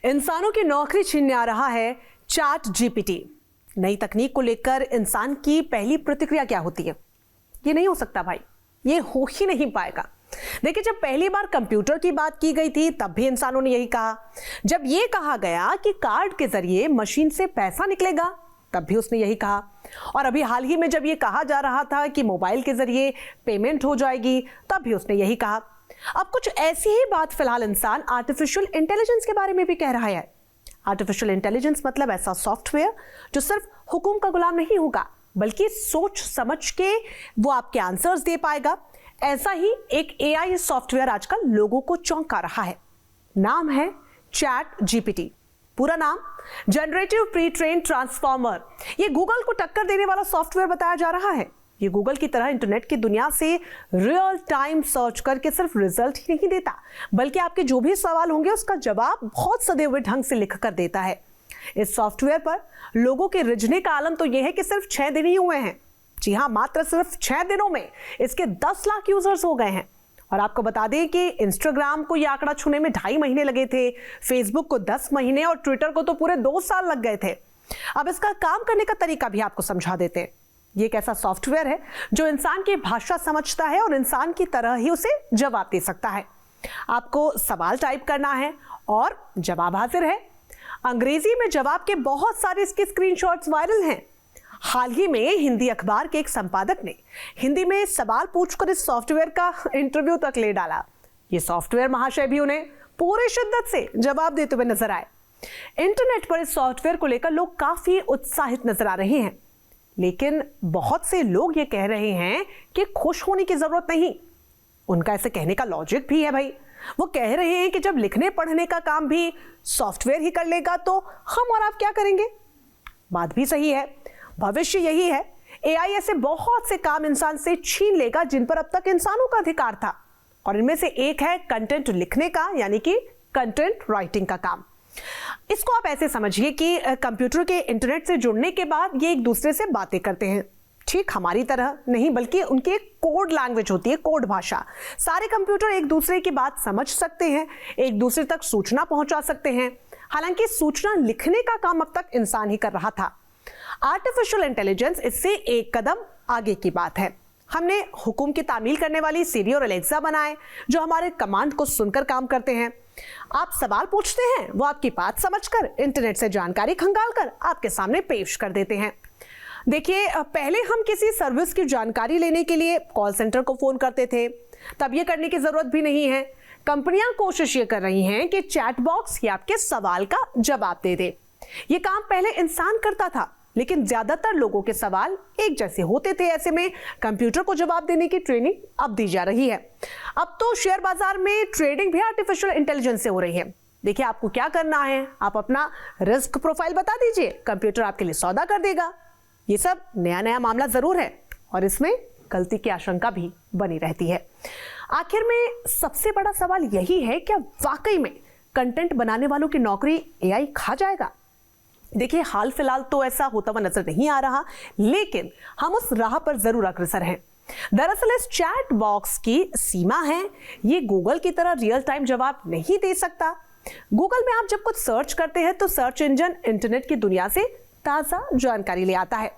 इंसानों की नौकरी छीनने आ रहा है चैट जीपीटी। नई तकनीक को लेकर इंसान की पहली प्रतिक्रिया क्या होती है? ये नहीं हो सकता भाई, ये हो ही नहीं पाएगा। देखिए, जब पहली बार कंप्यूटर की बात की गई थी तब भी इंसानों ने यही कहा। जब ये कहा गया कि कार्ड के जरिए मशीन से पैसा निकलेगा तब भी उसने यही कहा। और अभी हाल ही में जब ये कहा जा रहा था कि मोबाइल के जरिए पेमेंट हो जाएगी तब भी उसने यही कहा। अब कुछ ऐसी ही बात फिलहाल इंसान आर्टिफिशियल इंटेलिजेंस के बारे में भी कह रहा है। आर्टिफिशियल इंटेलिजेंस मतलब ऐसा सॉफ्टवेयर जो सिर्फ हुक्म का गुलाम नहीं होगा, बल्कि सोच समझ के वो आपके आंसर्स दे पाएगा। ऐसा ही एक एआई सॉफ्टवेयर आजकल लोगों को चौंका रहा है। नाम है चैट जीपीटी। पूरा नाम जनरेटिव प्री ट्रेन ट्रांसफॉर्मर। ये गूगल को टक्कर देने वाला सॉफ्टवेयर बताया जा रहा है। ये गूगल की तरह इंटरनेट की दुनिया से रियल टाइम सर्च करके सिर्फ रिजल्ट ही नहीं देता, बल्कि आपके जो भी सवाल होंगे उसका जवाब बहुत सदे हुए ढंग से लिख कर देता है। इस सॉफ्टवेयर पर लोगों के रिझने का आलम तो यह है कि सिर्फ 6 दिन ही हुए हैं। जी हाँ, मात्र सिर्फ 6 दिनों में इसके 10 लाख यूजर्स हो गए हैं। और आपको बता दें कि इंस्टाग्राम को यह आंकड़ा छूने में 2.5 महीने लगे थे, फेसबुक को 10 महीने और ट्विटर को तो पूरे 2 साल लग गए थे। अब इसका काम करने का तरीका भी आपको समझा देते हैं। ये एक ऐसा सॉफ्टवेयर है जो इंसान की भाषा समझता है और इंसान की तरह ही उसे जवाब दे सकता है। आपको सवाल टाइप करना है और जवाब हाजिर है। अंग्रेजी में जवाब के बहुत सारे इसके स्क्रीनशॉट्स वायरल हैं। हाल ही में हिंदी अखबार के एक संपादक ने हिंदी में सवाल पूछकर इस सॉफ्टवेयर का इंटरव्यू तक ले डाला। ये सॉफ्टवेयर महाशय भी उन्हें पूरी शिद्दत से जवाब देते हुए नजर आए। इंटरनेट पर इस सॉफ्टवेयर को लेकर लोग काफी उत्साहित नजर आ रहे हैं, लेकिन बहुत से लोग ये कह रहे हैं कि खुश होने की जरूरत नहीं। उनका ऐसे कहने का लॉजिक भी है भाई। वो कह रहे हैं कि जब लिखने पढ़ने का काम भी सॉफ्टवेयर ही कर लेगा तो हम और आप क्या करेंगे? बात भी सही है। भविष्य यही है, एआई ऐसे बहुत से काम इंसान से छीन लेगा जिन पर अब तक इंसानों का अधिकार था। और इनमें से एक है कंटेंट लिखने का, यानी कि कंटेंट राइटिंग का काम। इसको आप ऐसे समझिए कि कंप्यूटर के इंटरनेट से जुड़ने के बाद ये एक दूसरे से बातें करते हैं। ठीक हमारी तरह नहीं, बल्कि उनकी एक कोड लैंग्वेज होती है, कोड भाषा। सारे कंप्यूटर एक दूसरे की बात समझ सकते हैं, एक दूसरे तक सूचना पहुंचा सकते हैं। हालांकि सूचना लिखने का काम अब तक इंसान ही कर रहा था। आर्टिफिशियल इंटेलिजेंस इससे एक कदम आगे की बात है। हमने हुक्म की तामील करने वाली सिरी और एलेक्सा बनाए जो हमारे कमांड को सुनकर काम करते हैं। आप सवाल पूछते हैं, वो आपकी बात समझकर इंटरनेट से जानकारी खंगालकर आपके सामने पेश कर देते हैं। देखिए, पहले हम किसी सर्विस की जानकारी लेने के लिए कॉल सेंटर को फोन करते थे, तब ये करने की जरूरत भी नहीं है। कंपनियां कोशिश ये कर रही हैं कि चैट बॉक्स ही आपके सवाल का जवाब दे दे। ये काम पहले इंसान करता था, लेकिन ज्यादातर लोगों के सवाल एक जैसे होते थे। ऐसे में कंप्यूटर को जवाब देने की ट्रेनिंग अब दी जा रही है। अब तो शेयर बाजार में ट्रेडिंग भी आर्टिफिशियल इंटेलिजेंस से हो रही है। देखिए, आपको क्या करना है, आप अपना रिस्क प्रोफाइल बता दीजिए, कंप्यूटर आपके लिए सौदा कर देगा। ये सब नया मामला जरूर है और इसमें गलती की आशंका भी बनी रहती है। आखिर में सबसे बड़ा सवाल यही है, क्या वाकई में कंटेंट बनाने वालों की नौकरी एआई खा जाएगा? देखिए, हाल फिलहाल तो ऐसा होता हुआ नजर नहीं आ रहा, लेकिन हम उस राह पर जरूर अग्रसर हैं। दरअसल इस चैट बॉक्स की सीमा है, ये गूगल की तरह रियल टाइम जवाब नहीं दे सकता। गूगल में आप जब कुछ सर्च करते हैं तो सर्च इंजन इंटरनेट की दुनिया से ताजा जानकारी ले आता है।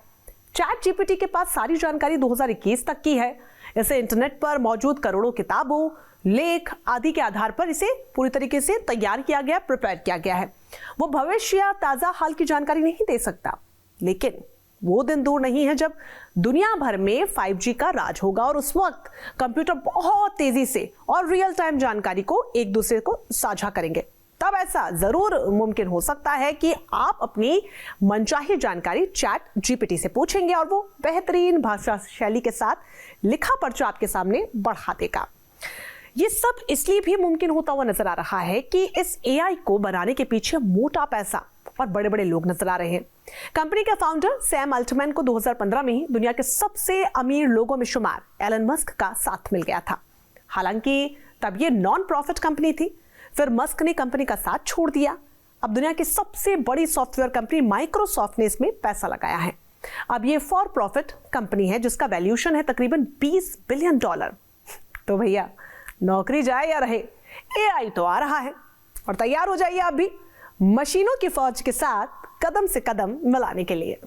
चैट जीपीटी के पास सारी जानकारी 2021 तक की है। इसे इंटरनेट पर मौजूद करोड़ों किताबों, लेख आदि के आधार पर इसे पूरी तरीके से तैयार किया गया, प्रिपेयर किया गया है। वो भविष्य या ताजा हाल की जानकारी नहीं दे सकता, लेकिन वो दिन दूर नहीं है जब दुनिया भर में 5G का राज होगा और उस वक्त कंप्यूटर बहुत तेजी से और रियल टाइम जानकारी को एक दूसरे को साझा करेंगे। तब ऐसा जरूर मुमकिन हो सकता है कि आप अपनी मनचाही जानकारी चैट जीपीटी से पूछेंगे और वो बेहतरीन भाषा शैली के साथ लिखा पर्चा आपके सामने बढ़ा देगा। ये सब इसलिए भी मुमकिन होता हुआ नजर आ रहा है कि इस एआई को बनाने के पीछे मोटा पैसा और बड़े बड़े लोग नजर आ रहे हैं। कंपनी के फाउंडर सैम अल्टमैन को 2015 में ही दुनिया के सबसे अमीर लोगों में शुमार एलन मस्क का साथ मिल गया था। हालांकि तब ये नॉन प्रॉफिट कंपनी थी, फिर मस्क ने कंपनी का साथ छोड़ दिया। अब दुनिया की सबसे बड़ी सॉफ्टवेयर कंपनी माइक्रोसॉफ्ट ने इसमें पैसा लगाया है। अब ये फॉर प्रॉफिट कंपनी है जिसका वैल्यूएशन है तकरीबन $20 बिलियन। तो भैया, नौकरी जाए या रहे, एआई तो आ रहा है और तैयार हो जाइए आप भी। मशीनों की फौज के साथ कदम से कदम मिलाने के लिए।